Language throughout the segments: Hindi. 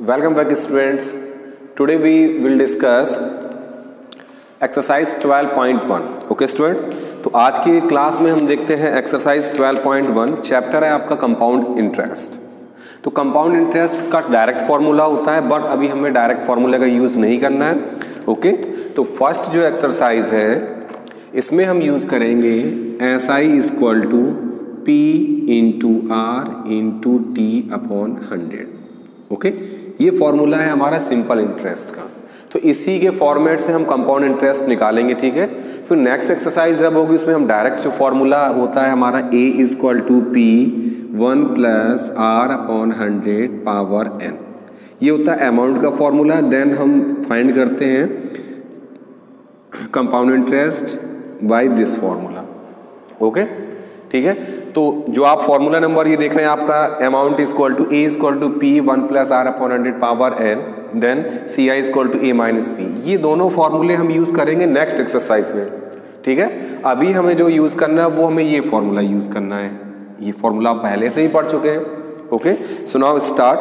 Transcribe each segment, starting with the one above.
Welcome back students. Today we will discuss exercise 12.1. Okay student, तो आज की क्लास में हम देखते हैं एक्सरसाइज 12.1. चैप्टर है आपका कंपाउंड इंटरेस्ट. तो कंपाउंड इंटरेस्ट का डायरेक्ट फार्मूला होता है, बट अभी हमें डायरेक्ट फार्मूले का यूज़ नहीं करना है. ओके तो फर्स्ट जो एक्सरसाइज है इसमें हम यूज़ करेंगे SI equal to P into R into T upon 100. Okay ये फॉर्मूला है हमारा सिंपल इंटरेस्ट का. तो इसी के फॉर्मेट से हम कंपाउंड इंटरेस्ट निकालेंगे. ठीक है, फिर नेक्स्ट एक्सरसाइज जब होगी उसमें हम डायरेक्ट जो फॉर्मूला होता है हमारा A equal to P 1 plus R upon 100 power n, ये होता है अमाउंट का फॉर्मूला. देन हम फाइंड करते हैं compound interest by this formula. Okay ठीक है, तो जो आप फॉर्मूला नंबर ये देख रहे हैं आपका amount equal to A equal to P 1 plus R upon 100 power n, then CI equal to A minus P. ये दोनों फॉर्मूले हम यूज करेंगे नेक्स्ट एक्सरसाइज में. ठीक है, अभी हमें जो यूज करना है वो हमें ये फॉर्मूला यूज करना है. ये फॉर्मूला आप पहले से ही पढ़ चुके हैं. Okay so now start.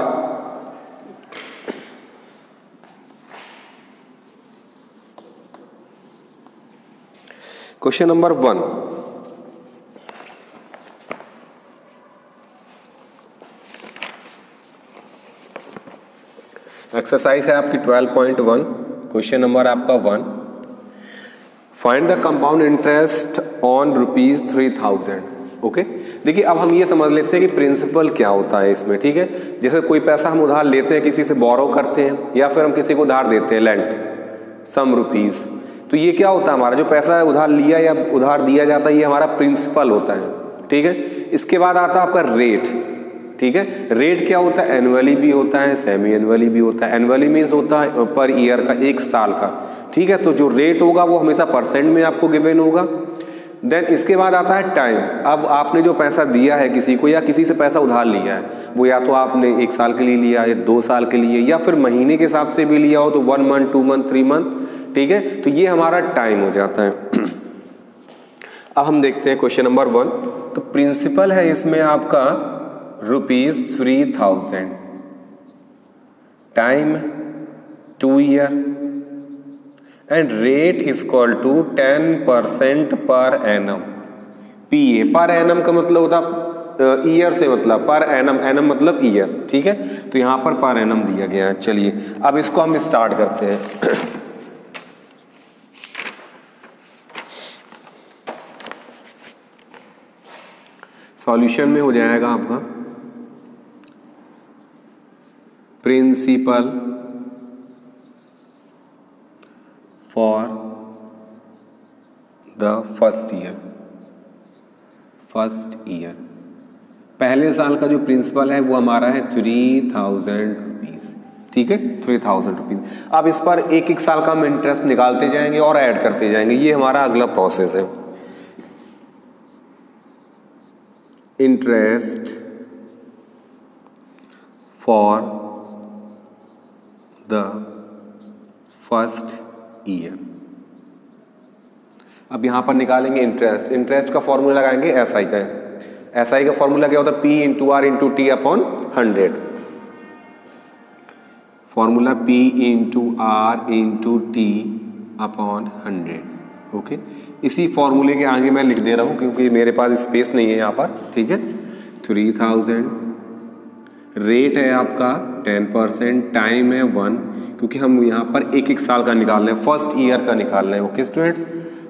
Question number 1. Exercise है आपकी 12.1. क्वेश्चन नंबर आपका 1. Find the compound interest on ₹3000. Okay देखिए अब हम ये समझ लेते हैं कि प्रिंसिपल क्या होता है इसमें. ठीक है, जैसे कोई पैसा हम उधार लेते हैं, किसी से बोरो करते हैं या फिर हम किसी को उधार देते हैं लेंट सम रुपीज, तो ये क्या होता है हमारा जो पैसा उधार लिया या उधार दिया जाता है ये हमारा प्रिंसिपल होता है. ठीक है, इसके बाद आता है आपका रेट. ठीक है, रेट क्या होता है, एनुअली भी होता है, सेमी एनुअली भी होता है. एनुअली मीन्स होता है पर ईयर का, एक साल का. ठीक है, तो जो रेट होगा वो हमेशा परसेंट में आपको गिवन होगा. देन इसके बाद आता है टाइम. अब आपने जो पैसा दिया है किसी को या किसी से पैसा उधार लिया है, वो या तो आपने 1 साल के लिए लिया या 2 साल के लिए या फिर महीने के हिसाब से भी लिया हो, तो 1 मंथ 2 मंथ 3 मंथ. ठीक है, तो ये हमारा टाइम हो जाता है. अब हम देखते हैं क्वेश्चन नंबर 1. तो प्रिंसिपल है इसमें आपका ₹3000, time 2 year and rate equal to 10% per annum. PA per annum का मतलब होता ईयर से, मतलब पर एनम, एनम मतलब ईयर. ठीक है, तो यहां पर एनम दिया गया है. चलिए अब इसको हम स्टार्ट करते हैं. सॉल्यूशन में हो जाएगा आपका principal for the first year. पहले साल का जो प्रिंसिपल है वो हमारा है 3000 रुपीज. ठीक है, 3000 रुपीज. अब इस पर एक एक साल का हम इंटरेस्ट निकालते जाएंगे और ऐड करते जाएंगे. ये हमारा अगला प्रोसेस है. Interest for the first year. अब यहां पर निकालेंगे इंटरेस्ट. इंटरेस्ट का फॉर्मूला लगाएंगे SI का. SI का फॉर्मूला क्या होता है, P into R into T upon 100. Formula P into R into T upon 100. Okay, इसी फॉर्मूले के आगे मैं लिख दे रहा हूं क्योंकि मेरे पास स्पेस नहीं है यहाँ पर. ठीक है, 3000, रेट है आपका 10%, टाइम है 1 क्योंकि हम यहाँ पर एक एक साल का निकाल रहे हैं, फर्स्ट ईयर का निकाल रहे हैं. Okay students,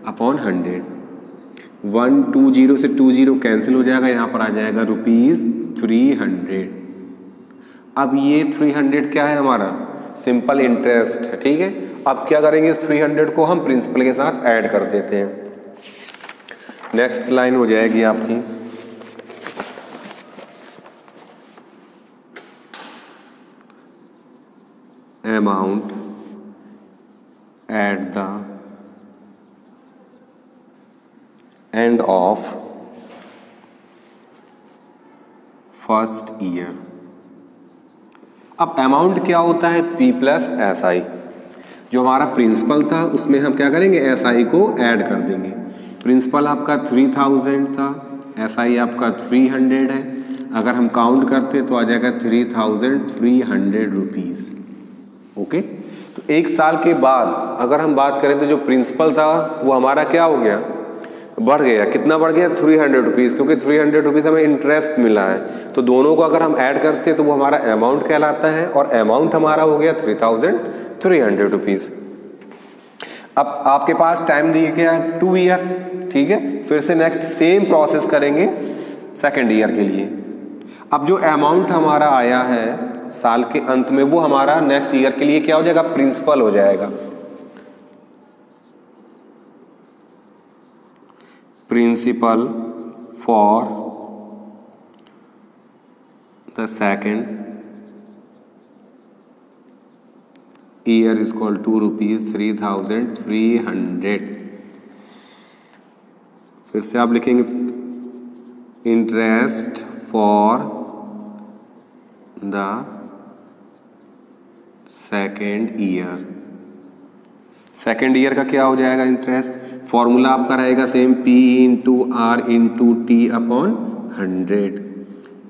upon 100. 120 से 20 कैंसिल हो जाएगा, यहाँ पर आ जाएगा ₹300. अब ये 300 क्या है हमारा, सिंपल इंटरेस्ट है. ठीक है, अब क्या करेंगे, इस 300 को हम प्रिंसिपल के साथ ऐड कर देते हैं. नेक्स्ट लाइन हो जाएगी आपकी amount at the end of first year. अब अमाउंट क्या होता है, P प्लस SI. जो हमारा प्रिंसिपल था उसमें हम क्या करेंगे, SI को ऐड कर देंगे. प्रिंसिपल आपका 3000 था, SI आपका 300 है. अगर हम काउंट करते तो आ जाएगा 3,300 रुपीज़। ओके, तो एक साल के बाद अगर हम बात करें तो जो प्रिंसिपल था वो हमारा क्या हो गया, बढ़ गया। कितना बढ़ गया, 300 रुपीज़, क्योंकि 300 रुपीज़ हमें इंटरेस्ट मिला है। तो दोनों को अगर हम ऐड करते तो वो हमारा अमाउंट कहलाता है, और अमाउंट हमारा हो गया 3,300 रुपीज़। अब आपके पास टाइम दिए गया 2 ईयर, ठीक है। फिर से नेक्स्ट सेम प्रोसेस करेंगे सेकेंड ईयर के लिए। अब जो अमाउंट हमारा आया है साल के अंत में, वो हमारा नेक्स्ट ईयर के लिए क्या हो जाएगा, प्रिंसिपल हो जाएगा। Principal for the second year is equal to ₹3,300। फिर से आप लिखेंगे interest for the second year. Second year का क्या हो जाएगा इंटरेस्ट, फॉर्मूला आपका रहेगा same, P into R into T upon 100।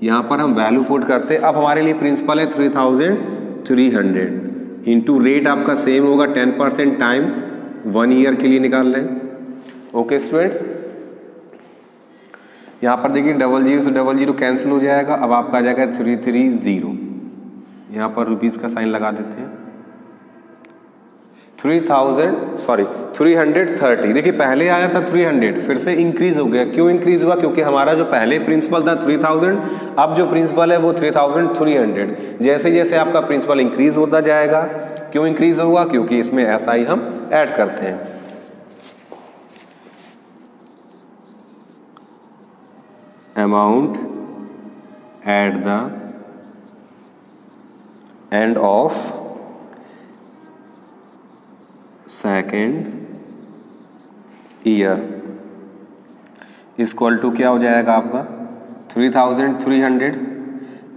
यहाँ पर हम वैल्यू पुट करते, अब हमारे लिए प्रिंसिपल है 3,300 इंटू रेट आपका सेम होगा 10% टाइम 1 ईयर के लिए निकाल रहे हैं। ओके स्टूडेंट्स, यहाँ पर देखिए 00 से 00 कैंसिल हो जाएगा। अब आपका आ जाएगा 330, यहाँ पर रुपीज़ का साइन लगा देते हैं। 330। देखिए पहले आया था 300, फिर से इंक्रीज हो गया। क्यों इंक्रीज हुआ, क्योंकि हमारा जो पहले प्रिंसिपल था 3000, अब जो प्रिंसिपल है वो 3,300। जैसे जैसे आपका प्रिंसिपल इंक्रीज होता जाएगा, क्यों इंक्रीज होगा, क्योंकि इसमें SI हम ऐड करते हैं। Amount at the end of second year equal to क्या हो जाएगा आपका 3,300।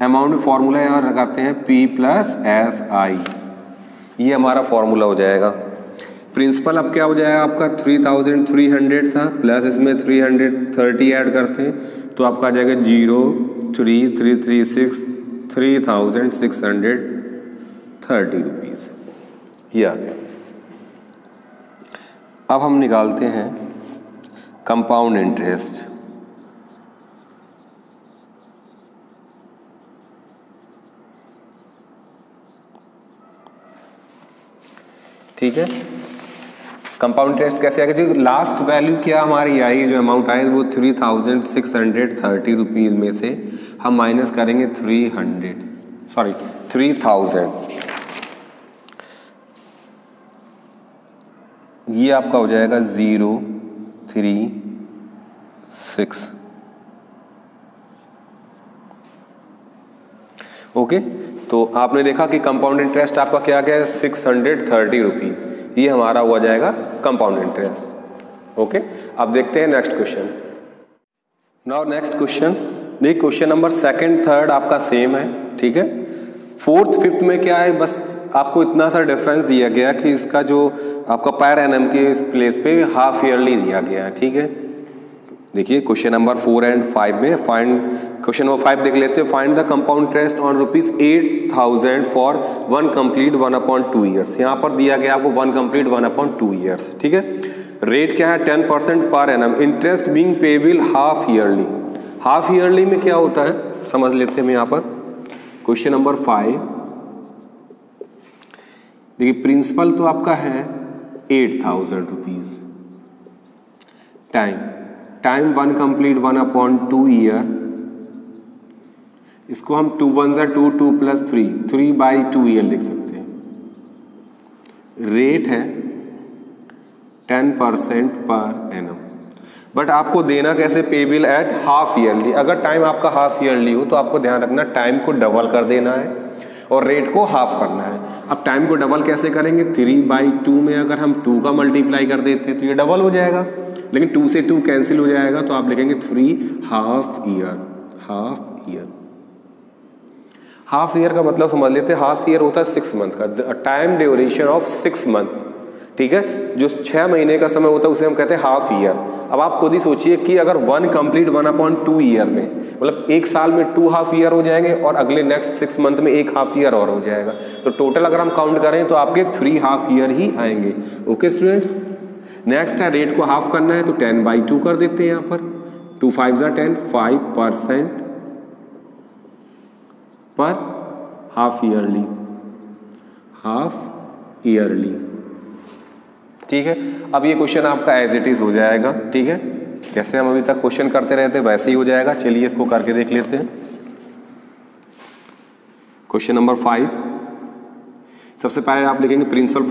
अमाउंट फॉर्मूला यहाँ लगाते हैं P प्लस SI, ये हमारा फॉर्मूला हो जाएगा। प्रिंसिपल अब क्या हो जाएगा आपका 3,300 था, प्लस इसमें 330 ऐड करते हैं तो आपका आ जाएगा 0,3336 3,630 रुपीज़, ये आ गया। अब हम निकालते हैं कंपाउंड इंटरेस्ट। ठीक है, कंपाउंड इंटरेस्ट कैसे आएगा, जो लास्ट वैल्यू क्या हमारी आई, जो अमाउंट आई वो 3,630 रुपीज़ में से हम माइनस करेंगे 3,000। ये आपका हो जाएगा 036। ओके, तो आपने देखा कि कंपाउंड इंटरेस्ट आपका क्या गया, 630 रुपीज़, ये हमारा हुआ जाएगा कंपाउंड इंटरेस्ट। ओके, अब देखते हैं next question. Now next question, देखिए क्वेश्चन नंबर सेकंड थर्ड आपका सेम है, ठीक है। फोर्थ फिफ्थ में क्या है, बस आपको इतना सा डिफरेंस दिया गया कि इसका जो आपका पर एनम के इस प्लेस पे हाफ ईयरली दिया गया है, ठीक है। देखिए क्वेश्चन नंबर 4 एंड 5 में क्वेश्चन नंबर 5 देख लेते हैं। Find the compound interest on ₹8,000 for 1 complete 1/2 years. यहाँ पर दिया गया आपको 1 कंप्लीट 1/2 ईयर्स, ठीक है। रेट क्या है, 10% per annum, interest being payable half yearly. Half yearly में क्या होता है समझ लेते हैं हम। यहाँ पर क्वेश्चन नंबर 5 देखिए, प्रिंसिपल तो आपका है 8,000 रुपीज, टाइम 1 कंप्लीट 1/2 ईयर, इसको हम 2 1 2 2 + 3/2 ईयर लिख सकते हैं। रेट है 10% पर एनम, बट आपको देना कैसे, पेबल एट हाफ ईयरली। अगर टाइम आपका हाफ ईयरली हो तो आपको ध्यान रखना टाइम को डबल कर देना है और रेट को हाफ करना है। अब टाइम को डबल कैसे करेंगे, 3/2 में अगर हम 2 का मल्टीप्लाई कर देते हैं तो ये डबल हो जाएगा, लेकिन 2 से 2 कैंसिल हो जाएगा तो आप लिखेंगे 3 हाफ ईयर। हाफ ईयर का मतलब समझ लेते हैं, हाफ ईयर होता है 6 मंथ का, टाइम ड्यूरेशन ऑफ 6 मंथ, ठीक है। जो 6 महीने का समय होता है उसे हम कहते हैं हाफ ईयर। अब आप खुद ही सोचिए कि अगर 1 कंप्लीट 1/2 ईयर में, मतलब 1 साल में 2 हाफ ईयर हो जाएंगे और अगले नेक्स्ट 6 मंथ में 1 हाफ ईयर और हो जाएगा, तो टोटल अगर हम काउंट करें तो आपके 3 हाफ ईयर ही आएंगे। ओके स्टूडेंट्स, नेक्स्ट है रेट को हाफ करना है तो 10/2 कर देते हैं यहाँ पर। 2 5 are 10, 5% पर हाफ ईयरली। ठीक है, अब ये क्वेश्चन आपका एज इट इज हो जाएगा। ठीक है, जैसे हम अभी तक क्वेश्चन करते रहते वैसे ही हो जाएगा। चलिए इसको करके देख लेते हैं। क्वेश्चन नंबर 5, सबसे पहले आप लिखेंगे principal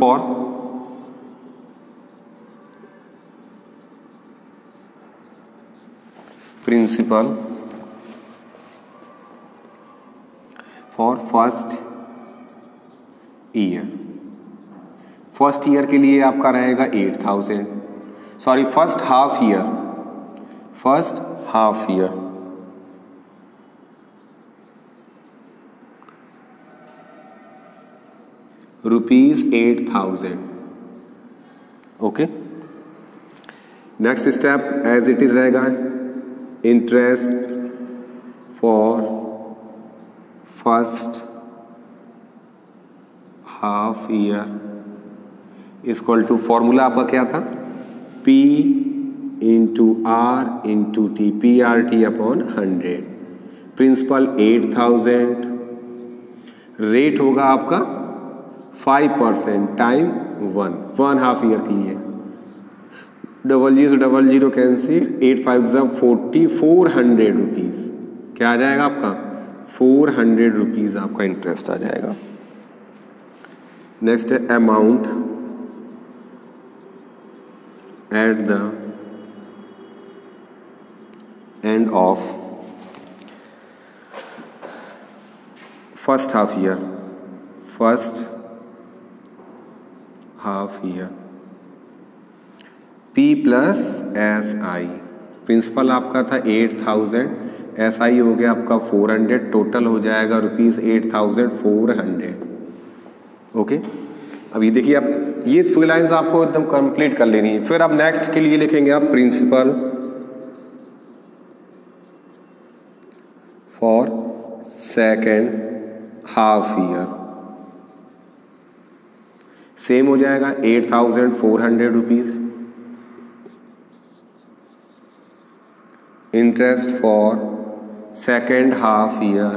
for first year. First year के लिए आपका रहेगा 8,000, sorry first half year ₹8,000। Okay, next step as it is रहेगा interest for first half year equal to, formula आपका क्या था, P × R × T, PRT/100। Principal 8,000, rate होगा आपका 5% टाइम 1 हाफ ईयर के लिए। 00 कैंसिल, 8 5 40, 400 रुपीज। क्या आ जाएगा आपका 400 रुपीज आपका इंटरेस्ट आ जाएगा। नेक्स्ट है amount at the end of first half year P + SI। Principal आपका था 8,000, SI हो गया आपका 400, टोटल हो जाएगा ₹8,400। ओके, अब ये देखिए, आप ये 3 लाइन्स आपको एकदम कंप्लीट कर लेनी है। फिर अब नेक्स्ट के लिए लिखेंगे आप principal for second half year. Same हो जाएगा 8,400 rupees. Interest for second half year,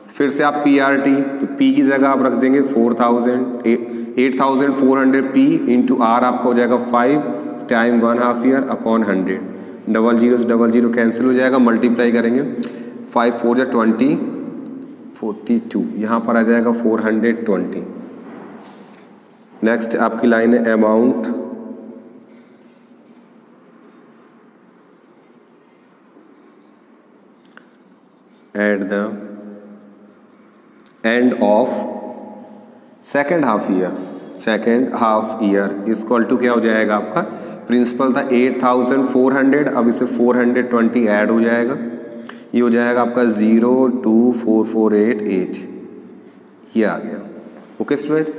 फिर से आप PRT, तो P की जगह आप रख देंगे 8,400 P × R आपका हो जाएगा 5 time 1 half year upon 100। 00 cancel हो जाएगा, मल्टीप्लाई करेंगे 5 4 20, 42, यहाँ पर आ जाएगा 420। नेक्स्ट आपकी लाइन है amount at the end of second half year equal to क्या हो जाएगा आपका, प्रिंसिपल था 8,400, अब इसे 420 ऐड हो जाएगा, ये हो जाएगा आपका 02448, ये आ गया। ओके स्टूडेंट्स,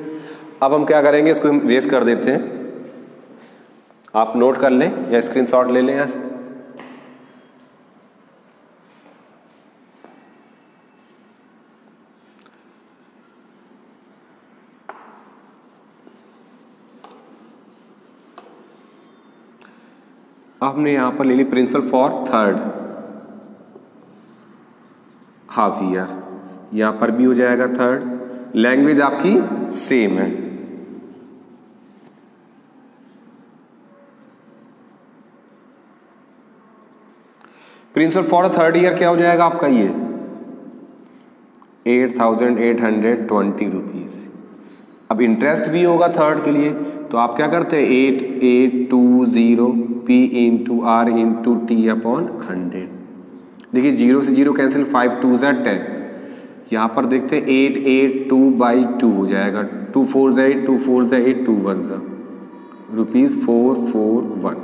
अब हम क्या करेंगे, इसको हम रेस कर देते हैं। आप नोट कर लें या स्क्रीनशॉट ले लें यहाँ से। हमने यहां पर ले ली principal for third half year, यहां पर भी हो जाएगा थर्ड। लैंग्वेज आपकी सेम है। प्रिंसिपल फॉर थर्ड ईयर क्या हो जाएगा आपका, ये 8,820 रुपीज। अब इंटरेस्ट भी होगा थर्ड के लिए, तो आप क्या करते हैं 8820 P × R × T/100। देखिए 0 से 0 कैंसिल, 5 2 10, यहाँ पर देखते हैं 882/2 हो जाएगा, 2 4 8, 2 4 8, 2 1 ₹441,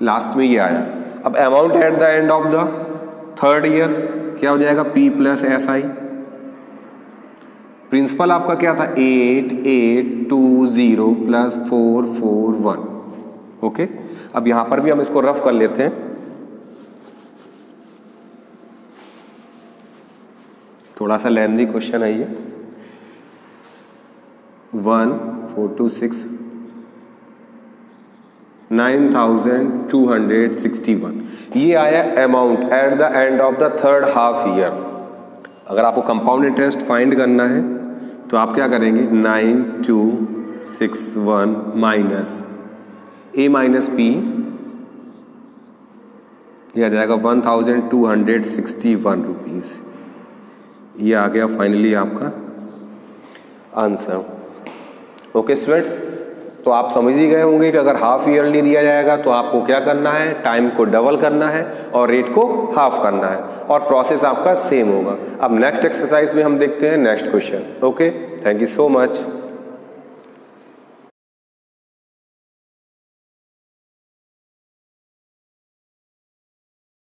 लास्ट में ये आया। अब amount at the end of the third year क्या हो जाएगा, P + SI प्रिंसिपल आपका क्या था 8820 प्लस 441। ओके, अब यहां पर भी हम इसको रफ कर लेते हैं, थोड़ा सा लेंथी क्वेश्चन है ये। 1426 9261 ये आया amount at the end of the third half year. अगर आपको कंपाउंड इंटरेस्ट फाइंड करना है तो आप क्या करेंगे 9261 माइनस ए माइनस पी, ये आ जाएगा 1261 रुपीज। ये आ गया फाइनली आपका आंसर। ओके स्टूडेंट्स, तो आप समझ ही गए होंगे कि अगर हाफ ईयरली दिया जाएगा तो आपको क्या करना है, टाइम को डबल करना है और रेट को हाफ करना है और प्रोसेस आपका सेम होगा। अब नेक्स्ट एक्सरसाइज में हम देखते हैं next question. Okay, thank you so much.